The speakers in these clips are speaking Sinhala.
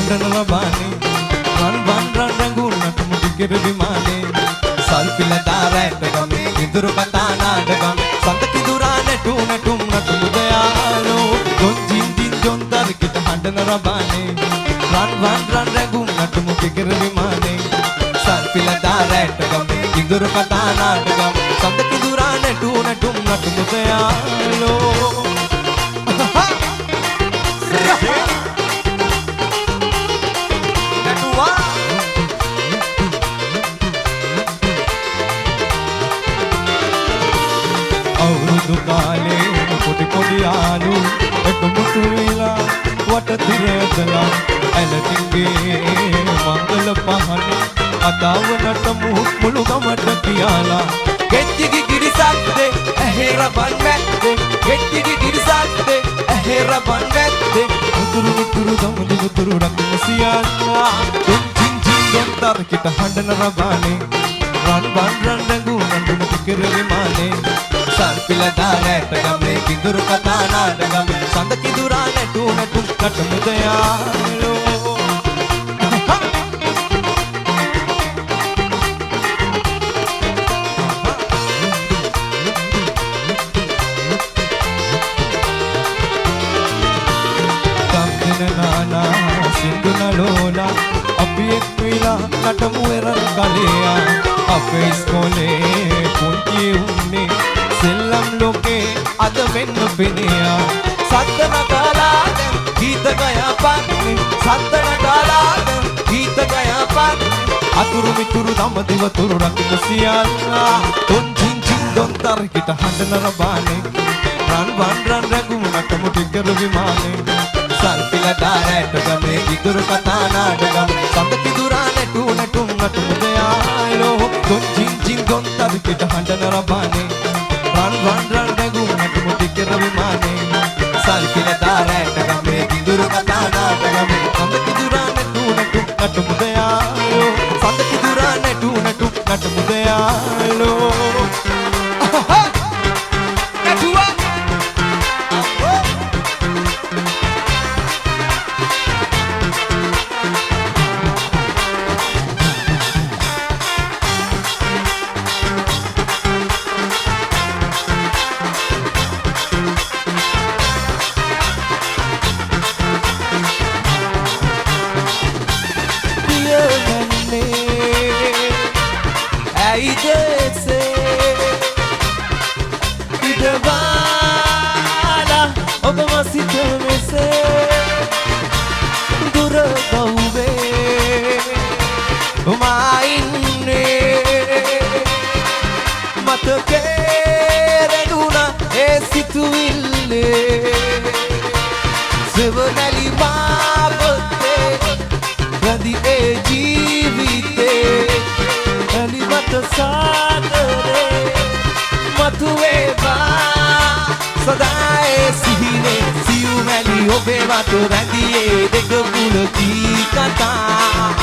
හඬන රබානේ රන් රැඟුනට මුඩි කෙරවිමානේ සල්පිල දාරැට ගමේ ඉදුරු කතා නාටකම් සඳ කිදුරා නැටුම් නටු මුදයාලෝ ජොන් ජින් ජොන් තරකිට හඬන රබානේ රන් රැඟුනට මුඩි කෙරවිමානේ සල්පිල දාරැට ගමේ ඉදුරු කතා නාටකම් සඳ කිදුරා නැටුම් නටු මුදයාලෝ අවුරුදු කාලේ පොඩි යාළු එකමුතු වෙලා වටතිරදලා ඇලටින්ගේ මංගල පහනේ අදාවනට මුළු ගමට කියලා ගෙච්චිගි ගිරිසක්දේ ඇහේ රබන් මැද්දේ ගෙච්චිගි ගිරිසක්දේ ඇහේ රබන් මැද්දේ උතුරු ගමලි උතුරු රකින සියල්ලා දුන් ජින් තරකිට හඬන රබානේ රන් රැඟුනට මුඩි කෙරවිමානේ සල්පිල දාරැට ගමේ කිදුරු කතා නාටකම් සඳ කිදුරා නැටුම් නටු මුදයාලෝ නානා සින්දුනලෝලා අපි එක් වෙලා නටමු එරන් කලයා අපේ ඉස්කෝලේ පුංචි උන්නේ සෙල්ලම් ලෝකේ අද මෙන්න පෙනියා සද්දන කාලාද ගීත ගයාපන්නේ සද්දන කාලාද ගීත ගයාපන්නේ අතුරු මිතුරු දමදිව තුරු රකින සියල්ලා තුන් ජින් දොන් තරකිට හඬන රබානේ රන් රැඟුනට මුඩි කෙරවිමානේ සල්පිල දාරැට ගමේ ඉදුරු කතා නාටකම් සඳ කිදුරා නැටුම් මුදයාලෝ තුන් ජින් දොන් තරකිට හඬන රබානේ රන් රැඟුනට මුඩි කෙරවිමානේ සල්පිල දාරැට ගමේ ඉදුරු කතා නාටකම් සඳ කිදුරා නැටුම් මුදයාලෝ සඳ කිදුරා නැටුම් මුදයාලෝ සෙවනැලි මාපතේ රැදි ඒ ජීවිතේ ඇලිමත සාදරේ මතුවේවා සදා ඒ සිහිනේ සියුමැලි ඔබේ වතු රැඳියේ දෙක පුලකී කතා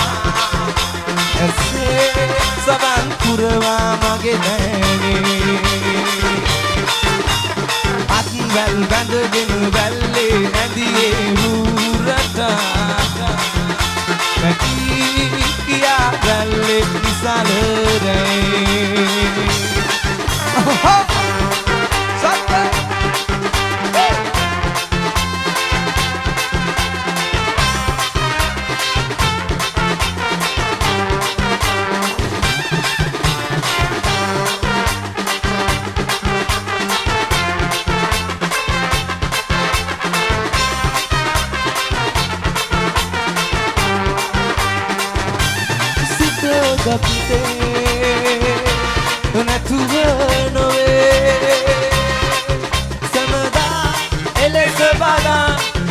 ඇසේ සවන් පුරවා මගේ නෑනේ වැල් බැඳගෙන වැල්ලේ ඇඳියේ හුරටා නැකී කියා වැල්ලේ නිසලරේ නැතුව නොවේ සමදා එලෙස බලා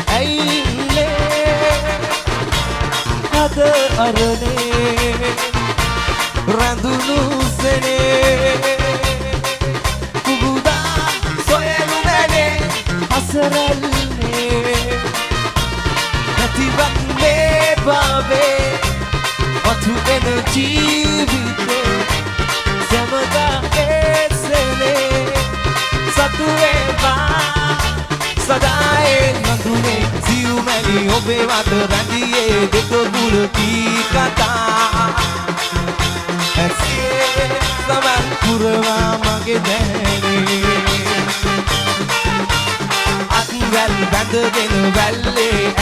ඇයින්නේ හද අරනේ රැඳුණු සෙනේ කුගුදා සොයලු නැනේ හසරල්නේ නැතිවක් මේ බාවේ වතු එන ජීවිතේ සමදා එසනේ සතු වේවා සදායේ නඳුනේ සියුමැලි ඔබේ වත රැඳියේ දෙක කුලකී කතා ඇසේ සමන් පුරවා මගේ දැනේ අත්වැල් බැඳගෙන වැල්ලේ